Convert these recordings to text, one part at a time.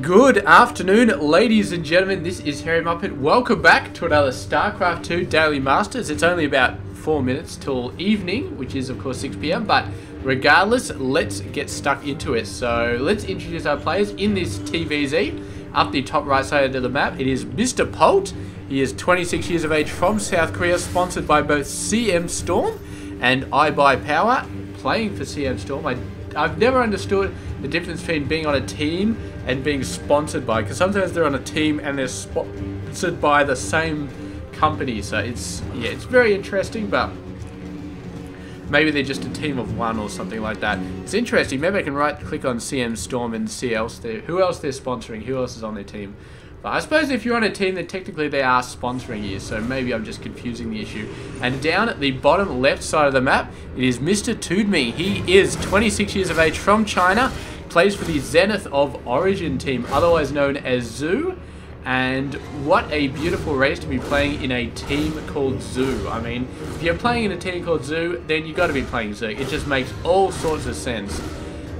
Good afternoon, ladies and gentlemen. This is Harry Muppet. Welcome back to another Starcraft 2 Daily Masters. It's only about 4 minutes till evening, which is of course 6 PM, but regardless, let's get stuck into it. So let's introduce our players in this TvZ. Up the top right side of the map, it is Mr. Polt. He is 26 years of age from South Korea, sponsored by both CM Storm and iBuyPower, playing for CM Storm. I've never understood the difference between being on a team and being sponsored by, because sometimes they're on a team and they're sponsored by the same company. So it's very interesting, but maybe they're just a team of one or something like that. It's interesting. Maybe I can right click on CM Storm and see who else they're sponsoring, who else is on their team. But I suppose if you're on a team, then technically they are sponsoring you, so maybe I'm just confusing the issue. And down at the bottom left side of the map, it is Mr. TooDming. He is 26 years of age from China, plays for the Zenith of Origin team, otherwise known as Zoo. And what a beautiful race to be playing in a team called Zoo. I mean, if you're playing in a team called Zoo, then you've got to be playing Zoo. It just makes all sorts of sense.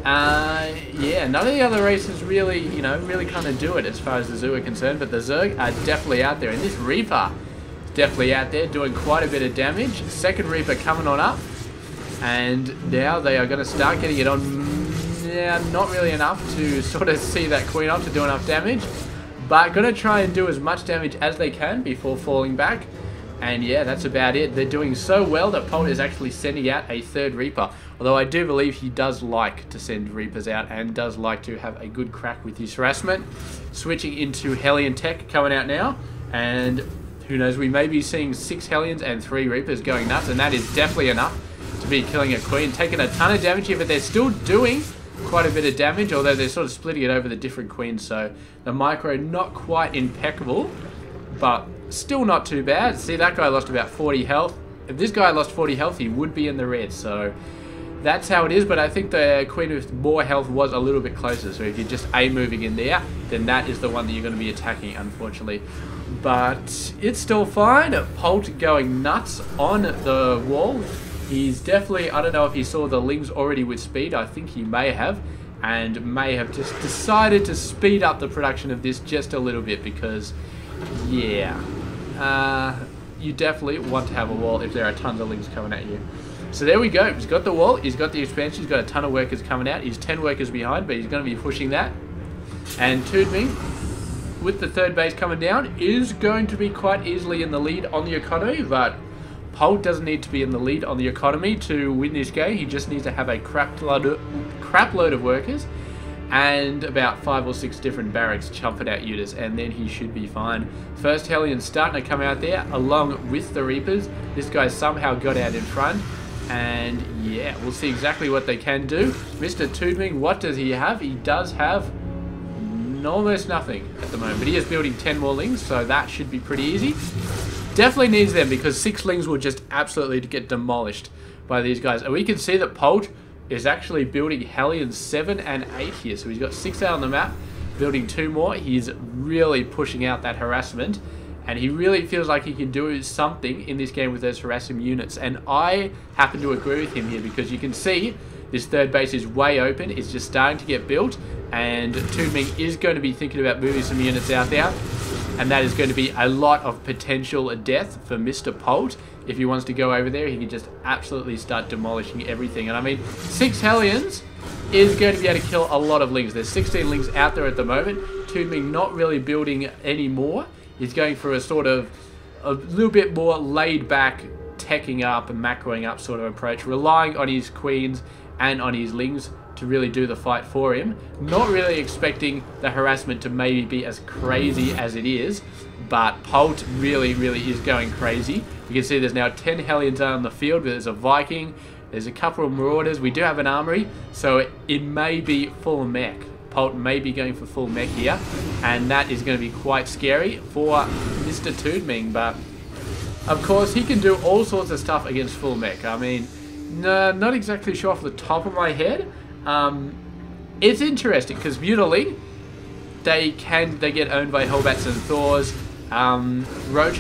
Yeah, none of the other races really, really kind of do it as far as the Zoo are concerned, but the Zerg are definitely out there, and this Reaper is definitely out there doing quite a bit of damage. Second Reaper coming on up, and now they are going to start getting it on. Yeah, not really enough to sort of see that Queen up to do enough damage, but going to try and do as much damage as they can before falling back. And yeah, that's about it. They're doing so well that Polt is actually sending out a third Reaper. Although I do believe he does like to send Reapers out and does like to have a good crack with his harassment. Switching into Hellion Tech coming out now. And who knows, we may be seeing 6 Hellions and 3 Reapers going nuts. And that is definitely enough to be killing a Queen. Taking a ton of damage here, but they're still doing quite a bit of damage. Although they're sort of splitting it over the different Queens. So the micro not quite impeccable, but still not too bad. See, that guy lost about 40 health. If this guy lost 40 health, he would be in the red. So that's how it is. But I think the Queen with more health was a little bit closer. So if you're just moving in there, then that is the one that you're going to be attacking, unfortunately. But it's still fine. Polt going nuts on the wall. He's definitely, I don't know if he saw the Lings already with speed. I think he may have. And may have just decided to speed up the production of this just a little bit, because yeah, you definitely want to have a wall if there are tons of Lings coming at you. So there we go. He's got the wall, he's got the expansion, he's got a ton of workers coming out. He's 10 workers behind, but he's going to be pushing that. And TooDming, with the third base coming down, is going to be quite easily in the lead on the economy, but Polt doesn't need to be in the lead on the economy to win this game. He just needs to have a crap load of workers and about 5 or 6 different barracks chumping out units, and then he should be fine. First Hellion's starting to come out there along with the Reapers. This guy somehow got out in front, and yeah, we'll see exactly what they can do. Mr. TooDming, what does he have? He does have almost nothing at the moment, but he is building 10 more Lings, so that should be pretty easy. Definitely needs them, because 6 Lings will just absolutely get demolished by these guys. And we can see that Polt is actually building Hellions 7 and 8 here. So he's got 6 out on the map, building 2 more. He's really pushing out that harassment, and he really feels like he can do something in this game with those harassing units. And I happen to agree with him here, because you can see this third base is way open. It's just starting to get built, and TooDming is going to be thinking about moving some units out there. And that is going to be a lot of potential death for Mr. Polt. If he wants to go over there, he can just absolutely start demolishing everything. And I mean, 6 Hellions is going to be able to kill a lot of Lings. There's 16 Lings out there at the moment. TooDming not really building any more. He's going for a sort of a little bit more laid back, teching up and macroing up sort of approach, relying on his Queens and on his Lings to really do the fight for him. Not really expecting the harassment to maybe be as crazy as it is, but Polt really is going crazy. You can see there's now 10 Hellions out on the field. There's a Viking, there's a couple of Marauders, we do have an armory, so it may be full mech. Polt may be going for full mech here, and that is going to be quite scary for Mr. TooDming, but of course he can do all sorts of stuff against full mech. I mean, no, not exactly sure off the top of my head. It's interesting because Mutiling, they get owned by Hellbats and Thors. Roach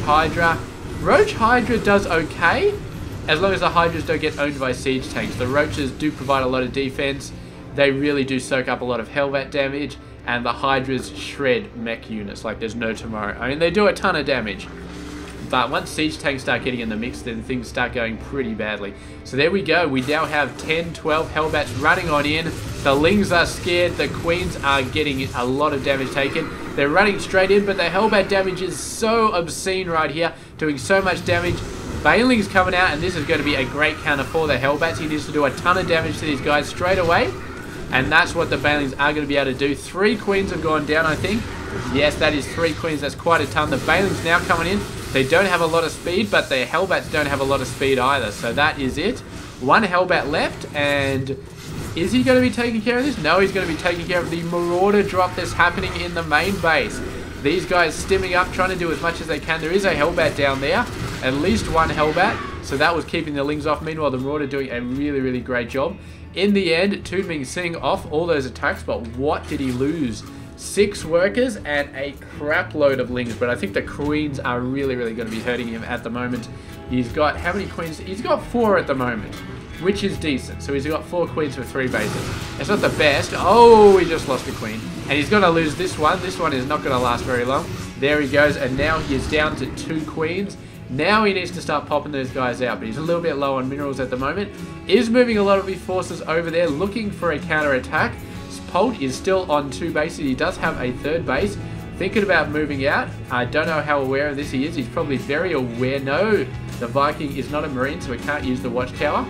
Hydra does okay, as long as the Hydras don't get owned by siege tanks. The Roaches do provide a lot of defense. They really do soak up a lot of Hellbat damage, and the Hydras shred mech units like there's no tomorrow. I mean, they do a ton of damage. But once siege tanks start getting in the mix, then things start going pretty badly. So there we go. We now have 10, 12 Hellbats running on in. The Lings are scared. The Queens are getting a lot of damage taken. They're running straight in, but the Hellbat damage is so obscene right here, doing so much damage. Baneling's coming out, and this is going to be a great counter for the Hellbats. He needs to do a ton of damage to these guys straight away, and that's what the Banelings are going to be able to do. 3 Queens have gone down, I think. Yes, that is 3 Queens. That's quite a ton. The Banelings now coming in. They don't have a lot of speed, but the Hellbats don't have a lot of speed either. So that is it. 1 Hellbat left, and is he going to be taking care of this? No, he's going to be taking care of the Marauder drop that's happening in the main base. These guys stimming up, trying to do as much as they can. There is a Hellbat down there, at least 1 Hellbat. So that was keeping the Lings off. Meanwhile, the Marauder doing a really, really great job. In the end, TooDming seeing off all those attacks, but what did he lose? 6 workers and a crap load of Lings, but I think the Queens are really, really going to be hurting him at the moment. He's got, how many Queens? He's got 4 at the moment, which is decent. So he's got 4 Queens for 3 bases. It's not the best. Oh, he just lost a Queen. And he's going to lose this one. This one is not going to last very long. There he goes, and now he is down to 2 Queens. Now he needs to start popping those guys out, but he's a little bit low on minerals at the moment. Is moving a lot of his forces over there, looking for a counter-attack. Polt is still on 2 bases. He does have a 3rd base. Thinking about moving out. I don't know how aware of this he is. He's probably very aware. No, the Viking is not a Marine, so he can't use the watchtower.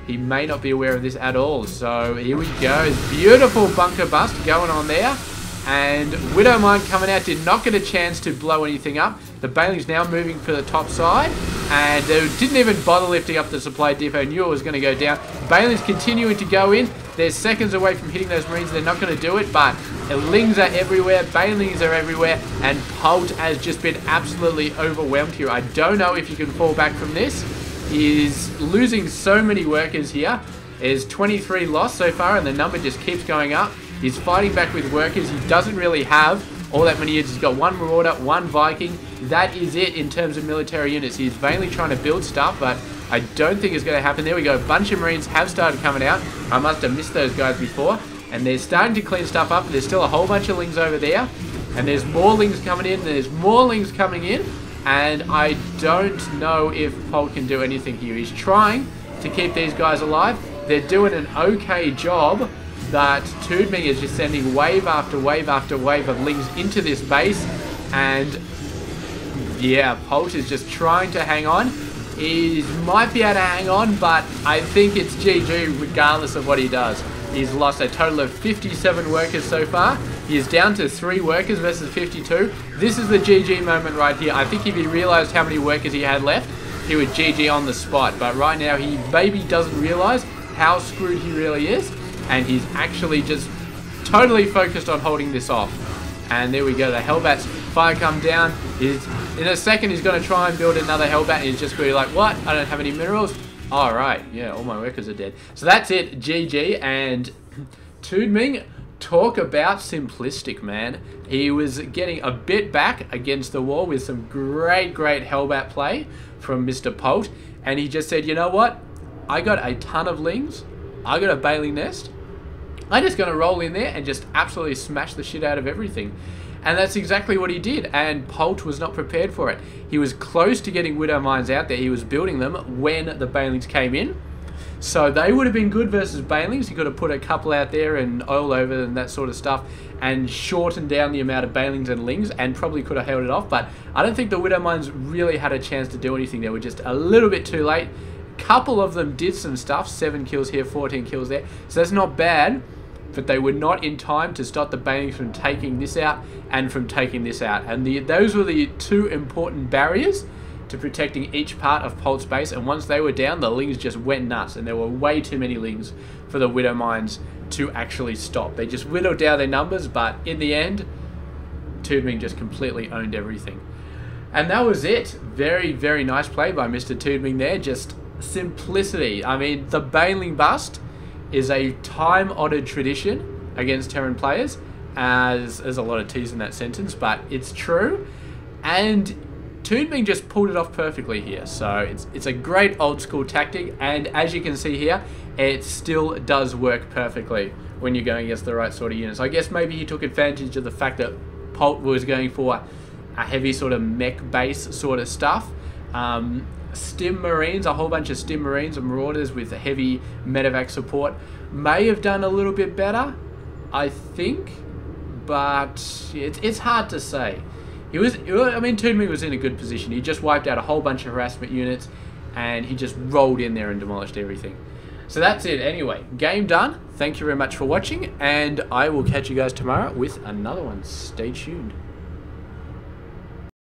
He may not be aware of this at all. So here we go. Beautiful bunker bust going on there. And Widowmine coming out, did not get a chance to blow anything up. The Baneling's now moving for the top side. And they didn't even bother lifting up the supply depot. Knew it was going to go down. Baneling's continuing to go in. They're seconds away from hitting those Marines. They're not going to do it, but Lings are everywhere. Banelings are everywhere. And Polt has just been absolutely overwhelmed here. I don't know if you can fall back from this. He's losing so many workers here. There's 23 lost so far, and the number just keeps going up. He's fighting back with workers. He doesn't really have all that many units. He's got 1 Marauder, 1 Viking. That is it in terms of military units. He's vainly trying to build stuff, but I don't think it's going to happen. There we go. A bunch of Marines have started coming out. I must have missed those guys before. And they're starting to clean stuff up. There's still a whole bunch of Lings over there. And there's more Lings coming in. There's more Lings coming in. And I don't know if Polt can do anything here. He's trying to keep these guys alive. They're doing an okay job. That TooDming is just sending wave after wave after wave of Lings into this base. And yeah, Polt is just trying to hang on. He might be able to hang on, but I think it's GG regardless of what he does. He's lost a total of 57 workers so far. He is down to 3 workers versus 52. This is the GG moment right here. I think if he realized how many workers he had left, he would GG on the spot. But right now, he maybe doesn't realize how screwed he really is. And he's actually just totally focused on holding this off. And there we go. The Hellbat's fire come down. In a second, he's going to try and build another Hellbat. And he's just going to be like, what? I don't have any minerals. All right. Yeah, all my workers are dead. So that's it. GG. And TooDming, talk about simplistic, man. He was getting a bit back against the wall with some great Hellbat play from Mr. Polt. And he just said, you know what? I got a ton of Lings. I got a Baling Nest. I'm just going to roll in there and just absolutely smash the shit out of everything. And that's exactly what he did. And Polt was not prepared for it. He was close to getting Widow Mines out there. He was building them when the Banelings came in. So they would have been good versus Banelings. He could have put a couple out there and oil over and that sort of stuff and shortened down the amount of Banelings and Lings and probably could have held it off. But I don't think the Widow Mines really had a chance to do anything. They were just a little bit too late. Couple of them did some stuff, 7 kills here, 14 kills there, so that's not bad, but they were not in time to stop the Banelings from taking this out and from taking this out. And those were the 2 important barriers to protecting each part of Polt's base, and once they were down, the Lings just went nuts, and there were way too many Lings for the Widow Mines to actually stop. They just whittled down their numbers, but in the end, TooDming just completely owned everything. And that was it. Very nice play by Mr. TooDming there, just simplicity. I mean, the Baneling bust is a time-honored tradition against Terran players, as there's a lot of T's in that sentence, but it's true. And TooDming just pulled it off perfectly here. So it's a great old school tactic, and as you can see here, it still does work perfectly when you're going against the right sort of units. I guess maybe he took advantage of the fact that Polt was going for a heavy sort of mech base sort of stuff. Stim Marines, a whole bunch of Stim Marines and Marauders with heavy medevac support may have done a little bit better, I think, but it's hard to say. I mean, TooDming was in a good position. He just wiped out a whole bunch of harassment units, and he just rolled in there and demolished everything. So that's it. Anyway, game done. Thank you very much for watching, and I will catch you guys tomorrow with another one. Stay tuned.